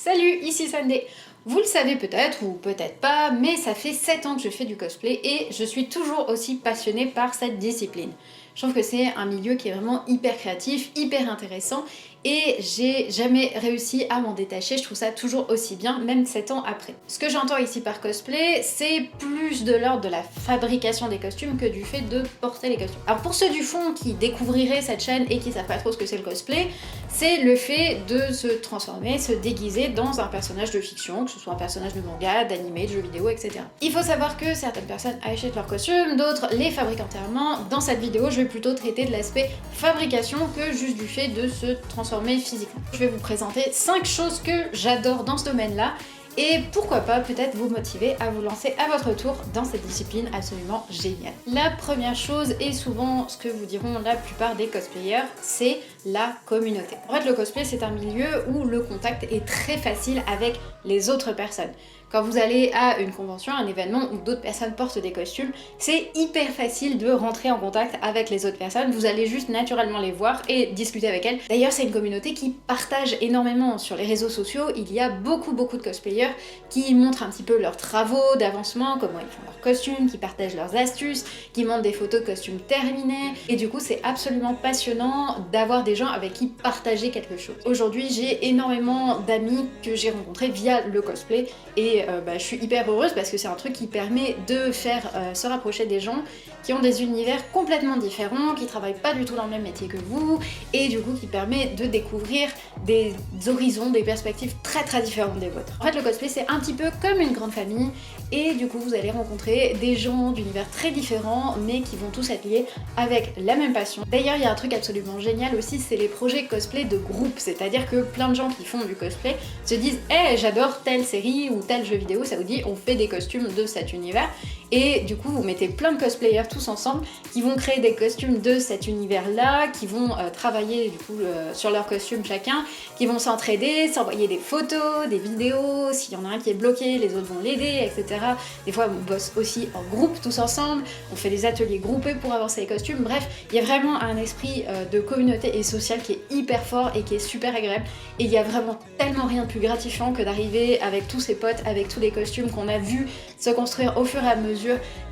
Salut, ici Sunday. Vous le savez peut-être ou peut-être pas, mais ça fait 7 ans que je fais du cosplay et je suis toujours aussi passionnée par cette discipline. Je trouve que c'est un milieu qui est vraiment hyper créatif, hyper intéressant et j'ai jamais réussi à m'en détacher, je trouve ça toujours aussi bien, même 7 ans après. Ce que j'entends ici par cosplay, c'est plus de l'ordre de la fabrication des costumes que du fait de porter les costumes. Alors pour ceux du fond qui découvriraient cette chaîne et qui savent pas trop ce que c'est le cosplay, c'est le fait de se transformer, se déguiser dans un personnage de fiction, que ce soit un personnage de manga, d'anime, de jeux vidéo, etc. Il faut savoir que certaines personnes achètent leurs costumes, d'autres les fabriquent entièrement. Dans cette vidéo, je vais plutôt traiter de l'aspect fabrication que juste du fait de se transformer physiquement. Je vais vous présenter 5 choses que j'adore dans ce domaine-là et pourquoi pas peut-être vous motiver à vous lancer à votre tour dans cette discipline absolument géniale. La première chose, et souvent ce que vous diront la plupart des cosplayers, c'est la communauté. En fait, le cosplay, c'est un milieu où le contact est très facile avec les autres personnes. Quand vous allez à une convention, un événement où d'autres personnes portent des costumes, c'est hyper facile de rentrer en contact avec les autres personnes. Vous allez juste naturellement les voir et discuter avec elles. D'ailleurs, c'est une communauté qui partage énormément sur les réseaux sociaux. Il y a beaucoup de cosplayers qui montrent un petit peu leurs travaux d'avancement, comment ils font leurs costumes, qui partagent leurs astuces, qui montrent des photos de costumes terminés. Et du coup, c'est absolument passionnant d'avoir des gens avec qui partager quelque chose. Aujourd'hui, j'ai énormément d'amis que j'ai rencontrés via le cosplay et je suis hyper heureuse parce que c'est un truc qui permet de faire se rapprocher des gens qui ont des univers complètement différents, qui travaillent pas du tout dans le même métier que vous, et du coup qui permet de découvrir des horizons, des perspectives très différentes des vôtres. En fait, le cosplay c'est un petit peu comme une grande famille, et du coup vous allez rencontrer des gens d'univers très différents, mais qui vont tous être liés avec la même passion. D'ailleurs, il y a un truc absolument génial aussi, c'est les projets cosplay de groupe, c'est-à-dire que plein de gens qui font du cosplay se disent « Hey, j'adore telle série ou tel jeu vidéo, ça vous dit on fait des costumes de cet univers » et du coup vous mettez plein de cosplayers tous ensemble qui vont créer des costumes de cet univers-là, qui vont travailler du coup sur leurs costumes chacun, qui vont s'entraider, s'envoyer des photos, des vidéos, s'il y en a un qui est bloqué, les autres vont l'aider, etc. Des fois on bosse aussi en groupe tous ensemble, on fait des ateliers groupés pour avancer les costumes, bref, il y a vraiment un esprit de communauté et social qui est hyper fort et qui est super agréable, et il y a vraiment tellement rien de plus gratifiant que d'arriver avec tous ses potes, avec tous les costumes qu'on a vu se construire au fur et à mesure,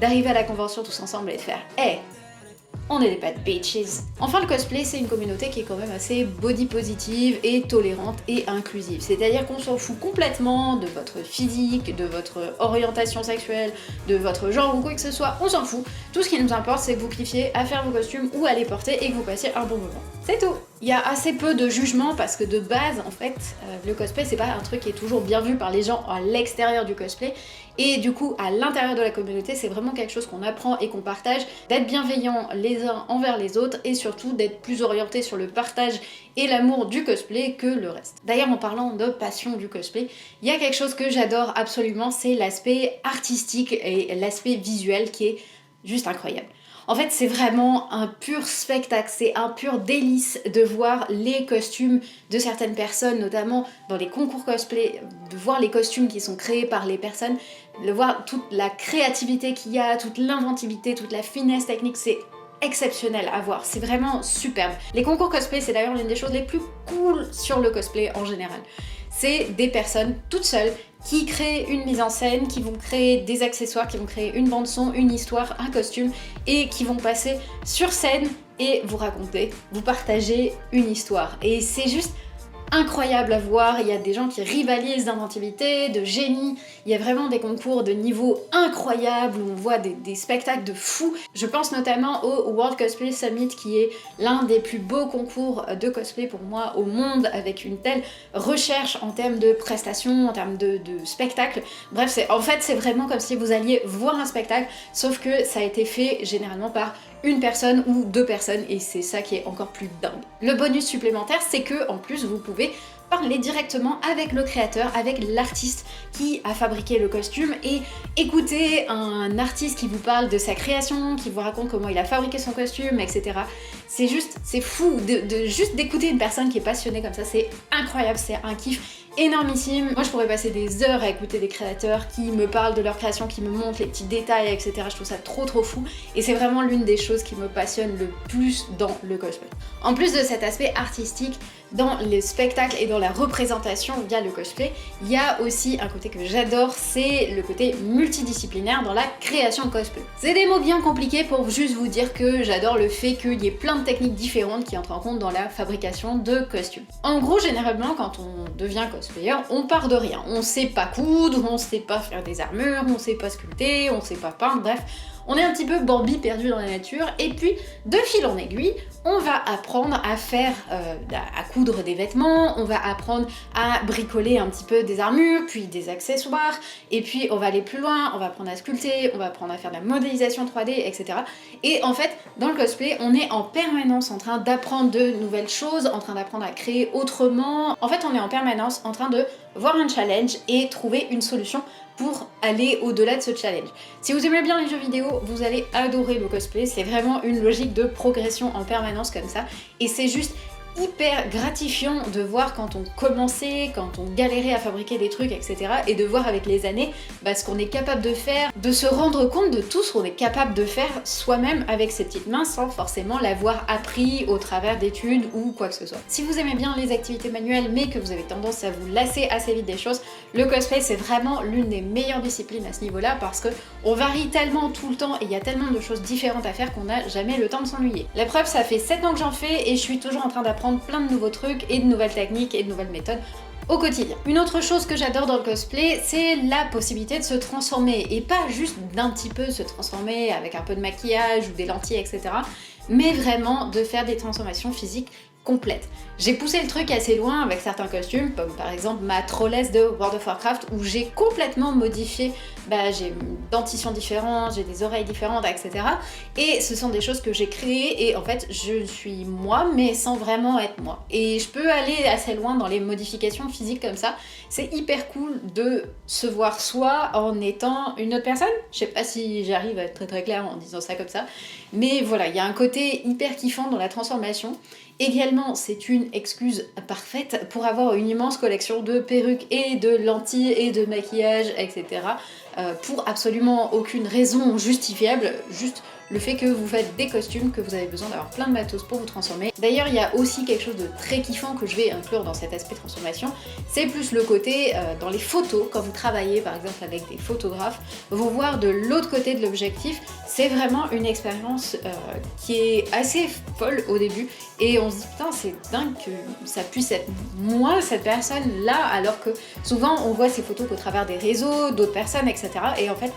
d'arriver à la convention tous ensemble et de faire « Hey, on est des bad bitches !» Enfin, le cosplay, c'est une communauté qui est quand même assez body positive et tolérante et inclusive. C'est-à-dire qu'on s'en fout complètement de votre physique, de votre orientation sexuelle, de votre genre ou quoi que ce soit, on s'en fout. Tout ce qui nous importe, c'est que vous kiffiez à faire vos costumes ou à les porter et que vous passiez un bon moment. C'est tout! Il y a assez peu de jugement parce que de base, en fait, le cosplay, c'est pas un truc qui est toujours bien vu par les gens à l'extérieur du cosplay. Et du coup, à l'intérieur de la communauté, c'est vraiment quelque chose qu'on apprend et qu'on partage, d'être bienveillants les uns envers les autres et surtout d'être plus orientés sur le partage et l'amour du cosplay que le reste. D'ailleurs, en parlant de passion du cosplay, il y a quelque chose que j'adore absolument, c'est l'aspect artistique et l'aspect visuel qui est juste incroyable. En fait, c'est vraiment un pur spectacle, c'est un pur délice de voir les costumes de certaines personnes, notamment dans les concours cosplay, de voir les costumes qui sont créés par les personnes, de voir toute la créativité qu'il y a, toute l'inventivité, toute la finesse technique, c'est exceptionnel à voir, c'est vraiment superbe. Les concours cosplay, c'est d'ailleurs l'une des choses les plus cool sur le cosplay en général. C'est des personnes toutes seules qui créent une mise en scène, qui vont créer des accessoires, qui vont créer une bande son, une histoire, un costume, et qui vont passer sur scène et vous raconter, vous partager une histoire. Et c'est juste incroyable à voir, il y a des gens qui rivalisent d'inventivité, de génie, il y a vraiment des concours de niveau incroyable où on voit des spectacles de fous. Je pense notamment au World Cosplay Summit qui est l'un des plus beaux concours de cosplay pour moi au monde, avec une telle recherche en termes de prestations, en termes de spectacles. Bref, en fait c'est vraiment comme si vous alliez voir un spectacle, sauf que ça a été fait généralement par une personne ou 2 personnes et c'est ça qui est encore plus dingue. Le bonus supplémentaire, c'est que en plus vous pouvez parler directement avec le créateur, avec l'artiste qui a fabriqué le costume et écouter un artiste qui vous parle de sa création, qui vous raconte comment il a fabriqué son costume, etc. C'est fou de juste d'écouter une personne qui est passionnée comme ça, c'est incroyable, c'est un kiff énormissime. Moi je pourrais passer des heures à écouter des créateurs qui me parlent de leur création, qui me montrent les petits détails, etc. Je trouve ça trop fou et c'est vraiment l'une des choses qui me passionne le plus dans le cosplay. En plus de cet aspect artistique, dans le spectacle et dans la représentation via le cosplay, il y a aussi un côté que j'adore, c'est le côté multidisciplinaire dans la création de cosplay. C'est des mots bien compliqués pour juste vous dire que j'adore le fait qu'il y ait plein de techniques différentes qui entrent en compte dans la fabrication de costumes. En gros, généralement, quand on devient cosplayer, on part de rien. On sait pas coudre, on sait pas faire des armures, on sait pas sculpter, on sait pas peindre, bref. On est un petit peu Bambi perdu dans la nature, et puis de fil en aiguille, on va apprendre à faire, à coudre des vêtements, on va apprendre à bricoler un petit peu des armures, puis des accessoires, et puis on va aller plus loin, on va apprendre à sculpter, on va apprendre à faire de la modélisation 3D, etc. Et en fait, dans le cosplay, on est en permanence en train d'apprendre de nouvelles choses, en train d'apprendre à créer autrement. En fait, on est en permanence en train de voir un challenge et trouver une solution pour aller au-delà de ce challenge. Si vous aimez bien les jeux vidéo, vous allez adorer le cosplay, c'est vraiment une logique de progression en permanence comme ça, et c'est juste hyper gratifiant de voir quand on commençait, quand on galérait à fabriquer des trucs, etc. et de voir avec les années ce qu'on est capable de faire, de se rendre compte de tout ce qu'on est capable de faire soi-même avec ses petites mains sans forcément l'avoir appris au travers d'études ou quoi que ce soit. Si vous aimez bien les activités manuelles mais que vous avez tendance à vous lasser assez vite des choses, le cosplay c'est vraiment l'une des meilleures disciplines à ce niveau-là parce que on varie tellement tout le temps et il y a tellement de choses différentes à faire qu'on n'a jamais le temps de s'ennuyer. La preuve, ça fait 7 ans que j'en fais et je suis toujours en train d'apprendre plein de nouveaux trucs et de nouvelles techniques et de nouvelles méthodes au quotidien. Une autre chose que j'adore dans le cosplay, c'est la possibilité de se transformer, et pas juste d'un petit peu se transformer avec un peu de maquillage ou des lentilles, etc. mais vraiment de faire des transformations physiques complète. J'ai poussé le truc assez loin avec certains costumes, comme par exemple ma trollesse de World of Warcraft où j'ai complètement modifié, j'ai une dentition différente, j'ai des oreilles différentes, etc. Et ce sont des choses que j'ai créées et en fait je suis moi mais sans vraiment être moi. Et je peux aller assez loin dans les modifications physiques comme ça. C'est hyper cool de se voir soi en étant une autre personne. Je sais pas si j'arrive à être très très claire en disant ça comme ça, mais voilà, il y a un côté hyper kiffant dans la transformation. Également, c'est une excuse parfaite pour avoir une immense collection de perruques et de lentilles et de maquillage, etc. Pour absolument aucune raison justifiable, juste le fait que vous faites des costumes, que vous avez besoin d'avoir plein de matos pour vous transformer. D'ailleurs, il y a aussi quelque chose de très kiffant que je vais inclure dans cet aspect transformation, c'est plus le côté dans les photos, quand vous travaillez par exemple avec des photographes, vous voir de l'autre côté de l'objectif, c'est vraiment une expérience qui est assez folle au début, et on se dit putain c'est dingue que ça puisse être moi cette personne là, alors que souvent on voit ces photos qu'au travers des réseaux, d'autres personnes, etc. Et en fait,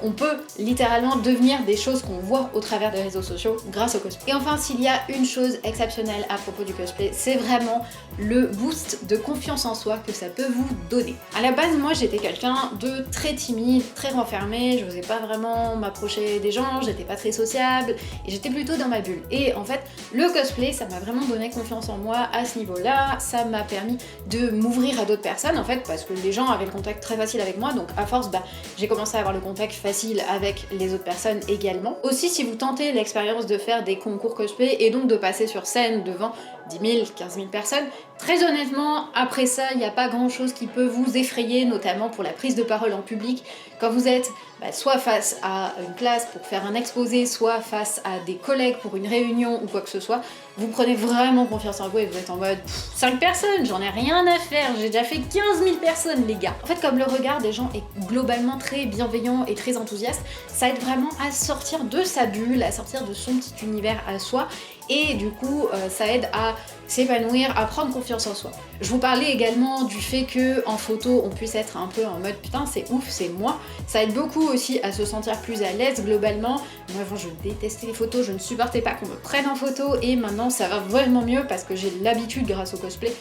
on peut littéralement devenir des choses qu'on voit au travers des réseaux sociaux grâce au cosplay. Et enfin, s'il y a une chose exceptionnelle à propos du cosplay, c'est vraiment le boost de confiance en soi que ça peut vous donner. À la base, moi j'étais quelqu'un de très timide, très renfermé, je n'osais pas vraiment m'approcher des gens, j'étais pas très sociable et j'étais plutôt dans ma bulle. Et en fait, le cosplay, ça m'a vraiment donné confiance en moi à ce niveau-là, ça m'a permis de m'ouvrir à d'autres personnes en fait, parce que les gens avaient le contact très facile avec moi, donc à force, j'ai commencé à avoir le contact facile avec les autres personnes également. Aussi, si vous tentez l'expérience de faire des concours cosplay et donc de passer sur scène devant 10 000, 15 000 personnes, très honnêtement, après ça, il n'y a pas grand chose qui peut vous effrayer, notamment pour la prise de parole en public, quand vous êtes soit face à une classe pour faire un exposé, soit face à des collègues pour une réunion ou quoi que ce soit, vous prenez vraiment confiance en vous et vous êtes en mode 5 personnes, j'en ai rien à faire, j'ai déjà fait 15 000 personnes les gars. En fait, comme le regard des gens est globalement très bienveillant et très enthousiaste, ça aide vraiment à sortir de sa bulle, à sortir de son petit univers à soi, et du coup ça aide à s'épanouir, à prendre confiance en soi. Je vous parlais également du fait que en photo on puisse être un peu en mode putain c'est ouf, c'est moi. Ça aide beaucoup aussi à se sentir plus à l'aise globalement. Moi avant je détestais les photos, je ne supportais pas qu'on me prenne en photo, et maintenant ça va vraiment mieux parce que j'ai l'habitude grâce au cosplay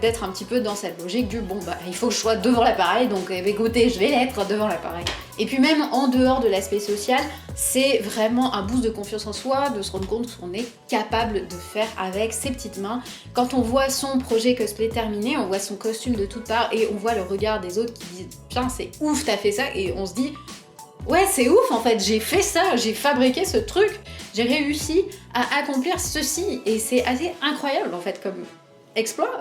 d'être un petit peu dans cette logique du il faut que je sois devant l'appareil, donc écoutez je vais l'être devant l'appareil. Et puis même en dehors de l'aspect social, c'est vraiment un boost de confiance en soi, de se rendre compte qu'on est capable de faire avec ses petites mains. Quand on voit son projet cosplay terminé, on voit son costume de toutes parts et on voit le regard des autres qui disent putain c'est ouf t'as fait ça, et on se dit ouais c'est ouf en fait, j'ai fait ça, j'ai fabriqué ce truc, j'ai réussi à accomplir ceci, et c'est assez incroyable en fait comme exploit.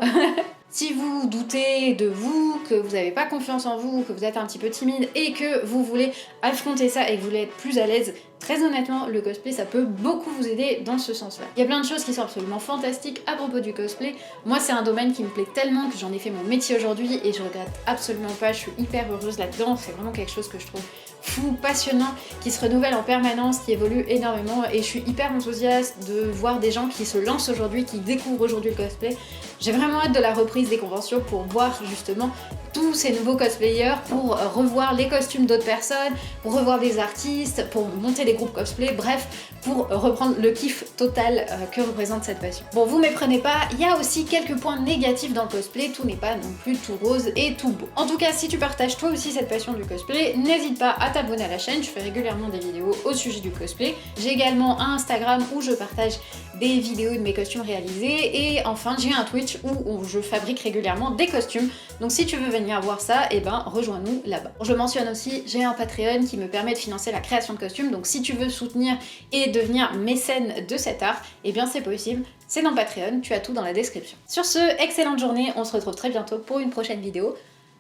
Si vous doutez de vous, que vous n'avez pas confiance en vous, que vous êtes un petit peu timide et que vous voulez affronter ça et que vous voulez être plus à l'aise, très honnêtement, le cosplay, ça peut beaucoup vous aider dans ce sens-là. Il y a plein de choses qui sont absolument fantastiques à propos du cosplay. Moi, c'est un domaine qui me plaît tellement que j'en ai fait mon métier aujourd'hui et je regrette absolument pas, je suis hyper heureuse là-dedans. C'est vraiment quelque chose que je trouve fou, passionnant, qui se renouvelle en permanence, qui évolue énormément et je suis hyper enthousiaste de voir des gens qui se lancent aujourd'hui, qui découvrent aujourd'hui le cosplay. J'ai vraiment hâte de la reprise des conventions pour voir justement tous ces nouveaux cosplayers, pour revoir les costumes d'autres personnes, pour revoir des artistes, pour monter des groupes cosplay, bref, pour reprendre le kiff total que représente cette passion. Bon, vous méprenez pas, il y a aussi quelques points négatifs dans le cosplay, tout n'est pas non plus tout rose et tout beau. En tout cas, si tu partages toi aussi cette passion du cosplay, n'hésite pas à t'abonner à la chaîne, je fais régulièrement des vidéos au sujet du cosplay. J'ai également un Instagram où je partage des vidéos de mes costumes réalisés et enfin j'ai un Twitch où je fabrique régulièrement des costumes. Donc si tu veux venir voir ça, et ben rejoins-nous là-bas. Je mentionne aussi, j'ai un Patreon qui me permet de financer la création de costumes, donc si tu veux soutenir et devenir mécène de cet art, et bien c'est possible, c'est dans Patreon, tu as tout dans la description. Sur ce, excellente journée, on se retrouve très bientôt pour une prochaine vidéo.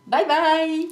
Bye bye!